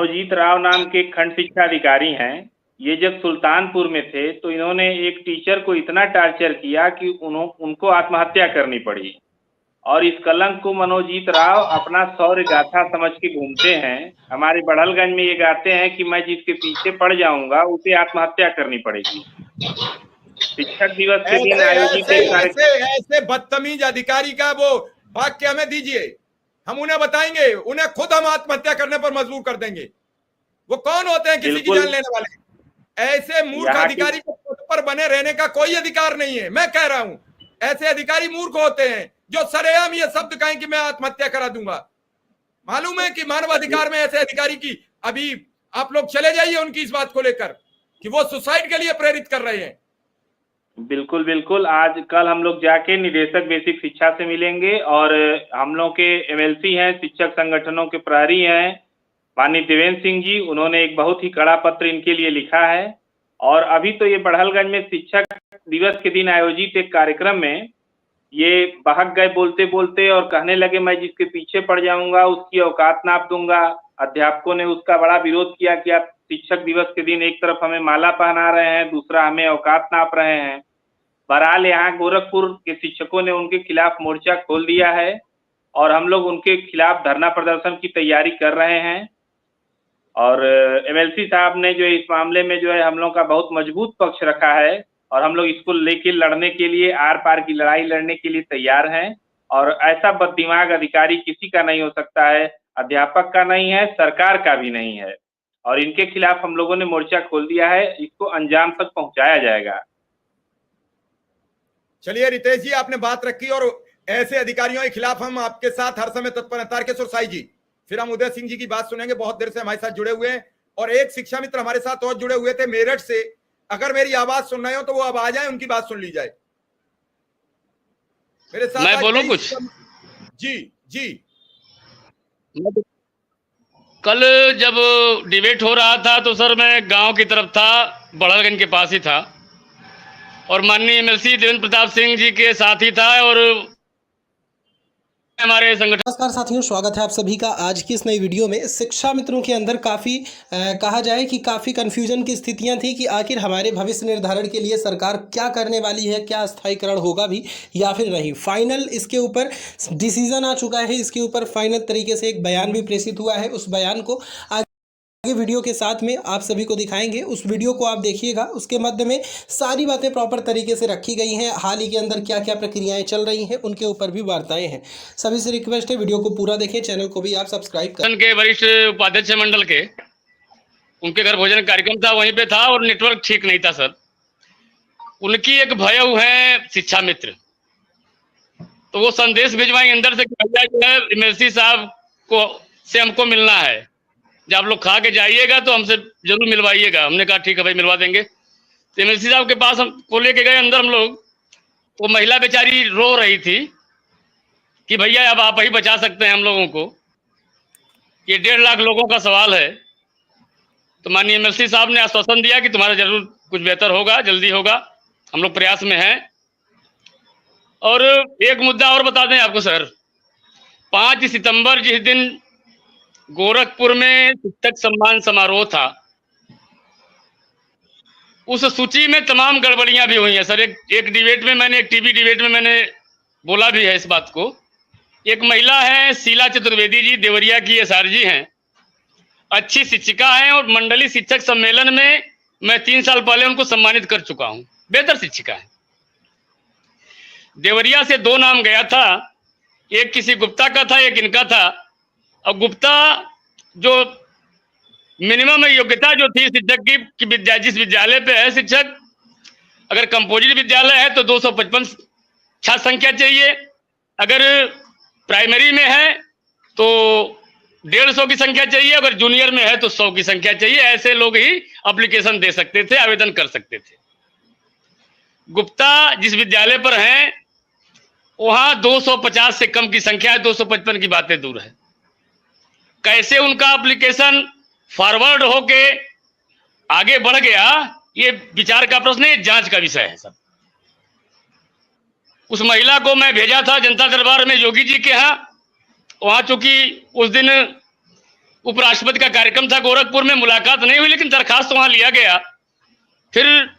मनोजीत राव नाम के खंड शिक्षा अधिकारी हैं। ये जब सुल्तानपुर में थे तो इन्होंने एक टीचर को इतना टार्चर किया कि उनको आत्महत्या करनी पड़ी। और इस कलंक को मनोजीत राव अपना शौर्य गाथा समझ के घूमते हैं। हमारे बड़हलगंज में ये गाते हैं कि मैं जिसके पीछे पड़ जाऊंगा उसे आत्महत्या करनी पड़ेगी। शिक्षक दिवस के दिन आयोजित एक कार्यक्रम। ऐसे बदतमीज अधिकारी का वो वाक्य हमें दीजिए, हम उन्हें बताएंगे, उन्हें खुद हम आत्महत्या करने पर मजबूर कर देंगे। वो कौन होते हैं किसी की जान लेने वाले? ऐसे मूर्ख अधिकारी को पद पर बने रहने का कोई अधिकार नहीं है। मैं कह रहा हूं ऐसे अधिकारी मूर्ख होते हैं जो सरेआम ये शब्द कहें कि मैं आत्महत्या करा दूंगा। मालूम है कि मानवाधिकार में ऐसे अधिकारी की, अभी आप लोग चले जाइए उनकी इस बात को लेकर कि वो सुसाइड के लिए प्रेरित कर रहे हैं। बिल्कुल बिल्कुल, आज कल हम लोग जाके निदेशक बेसिक शिक्षा से मिलेंगे और हम लोग के एमएलसी हैं, शिक्षक संगठनों के प्रहरी हैं माननीय देवेंद्र सिंह जी, उन्होंने एक बहुत ही कड़ा पत्र इनके लिए लिखा है। और अभी तो ये बड़हलगंज में शिक्षक दिवस के दिन आयोजित एक कार्यक्रम में ये बहक गए बोलते बोलते और कहने लगे मैं जिसके पीछे पड़ जाऊंगा उसकी औकात नाप दूंगा। अध्यापकों ने उसका बड़ा विरोध किया कि आप शिक्षक दिवस के दिन एक तरफ हमें माला पहना रहे हैं, दूसरा हमें औकात नाप रहे हैं। बहरहाल यहाँ गोरखपुर के शिक्षकों ने उनके खिलाफ मोर्चा खोल दिया है और हम लोग उनके खिलाफ धरना प्रदर्शन की तैयारी कर रहे हैं। और एमएलसी साहब ने जो इस मामले में जो है हम लोग का बहुत मजबूत पक्ष रखा है और हम लोग इसको लेके लड़ने के लिए, आर पार की लड़ाई लड़ने के लिए तैयार हैं। और ऐसा बददिमाग अधिकारी किसी का नहीं हो सकता है, अध्यापक का नहीं है, सरकार का भी नहीं है। और इनके खिलाफ हम लोगों ने मोर्चा खोल दिया है, इसको अंजाम तक पहुंचाया जाएगा। चलिए रितेश जी, आपने बात रखी और ऐसे अधिकारियों के खिलाफ हम आपके साथ हर समय तत्पर हैं। तारकेश्वर साई जी, फिर हम उदय सिंह जी की बात सुनेंगे, बहुत देर से हमारे साथ जुड़े हुए हैं। और एक शिक्षा मित्र हमारे साथ और जुड़े हुए थे मेरठ से, अगर मेरी आवाज सुन रहे हो तो वो अब आ जाए, उनकी बात सुन ली जाए। मेरे साथ मैं बोलूं कुछ? जी जी। कल जब डिबेट हो रहा था तो सर मैं गांव की तरफ था, बड़हलगंज के पास ही था और माननीय एमएलसी देवेंद्र प्रताप सिंह जी के साथ ही था और हमारे संगठन। नमस्कार साथियों, स्वागत है आप सभी का आज की इस नई वीडियो में। शिक्षा मित्रों के अंदर काफ़ी कहा जाए कि काफ़ी कन्फ्यूजन की स्थितियां थी कि आखिर हमारे भविष्य निर्धारण के लिए सरकार क्या करने वाली है, क्या स्थायीकरण होगा भी या फिर नहीं। फाइनल इसके ऊपर डिसीजन आ चुका है, इसके ऊपर फाइनल तरीके से एक बयान भी प्रेषित हुआ है। उस बयान को वीडियो के साथ में आप सभी को दिखाएंगे, उस वीडियो को आप देखिएगा। उसके मध्य में सारी बातें प्रॉपर तरीके से रखी गई हैं, हाल ही के अंदर क्या क्या प्रक्रियाएं चल रही हैं उनके ऊपर भी वार्ताएं हैं। सभी से रिक्वेस्ट है वीडियो को पूरा देखें, चैनल को भी आप सब्सक्राइब करें। के वरिष्ठ उपाध्यक्ष मंडल के उनके घर भोजन कार्यक्रम था, वहीं पे था और नेटवर्क ठीक नहीं था सर। उनकी एक भयऊ है शिक्षा मित्र, तो वो संदेश भिजवाई अंदर से कि भैया जो है एमएलसी साहब को से हमको मिलना है, जब आप लोग खा के जाइएगा तो हमसे जरूर मिलवाइएगा। हमने कहा ठीक है भाई, मिलवा देंगे। तो एमएलसी साहब के पास हमको लेके गए अंदर हम लोग। वो महिला बेचारी रो रही थी कि भैया अब आप ही बचा सकते हैं हम लोगों को, ये 1.5 लाख लोगों का सवाल है। तो माननीय एमएलसी साहब ने आश्वासन दिया कि तुम्हारा जरूर कुछ बेहतर होगा, जल्दी होगा, हम लोग प्रयास में हैं। और एक मुद्दा और बता दें आपको सर, 5 सितंबर जिस दिन गोरखपुर में शिक्षक सम्मान समारोह था, उस सूची में तमाम गड़बड़ियां भी हुई हैं सर। एक डिबेट में मैंने, एक टीवी डिबेट में मैंने बोला भी है इस बात को। एक महिला है शीला चतुर्वेदी जी, देवरिया की एसआरजी हैं, अच्छी शिक्षिका हैं और मंडलीय शिक्षक सम्मेलन में मैं 3 साल पहले उनको सम्मानित कर चुका हूं, बेहतर शिक्षिका है। देवरिया से 2 नाम गया था, एक किसी गुप्ता का था, एक इनका था। और गुप्ता जो मिनिमम योग्यता जो थी शिक्षक की जिस विद्यालय पे है शिक्षक, अगर कंपोजिट विद्यालय है तो 255 छात्र संख्या चाहिए, अगर प्राइमरी में है तो 150 की संख्या चाहिए, अगर जूनियर में है तो 100 की संख्या चाहिए। ऐसे लोग ही एप्लीकेशन दे सकते थे, आवेदन कर सकते थे। गुप्ता जिस विद्यालय पर हैं वहां 250 से कम की संख्या है, 255 की बातें दूर है। कैसे उनका एप्लीकेशन फॉरवर्ड होके आगे बढ़ गया, ये विचार का प्रश्न है, जांच का विषय है सब। उस महिला को मैं भेजा था जनता दरबार में योगी जी के यहाँ। वहां चूंकि उस दिन उपराष्ट्रपति का कार्यक्रम था गोरखपुर में, मुलाकात नहीं हुई, लेकिन दरखास्त वहां लिया गया। फिर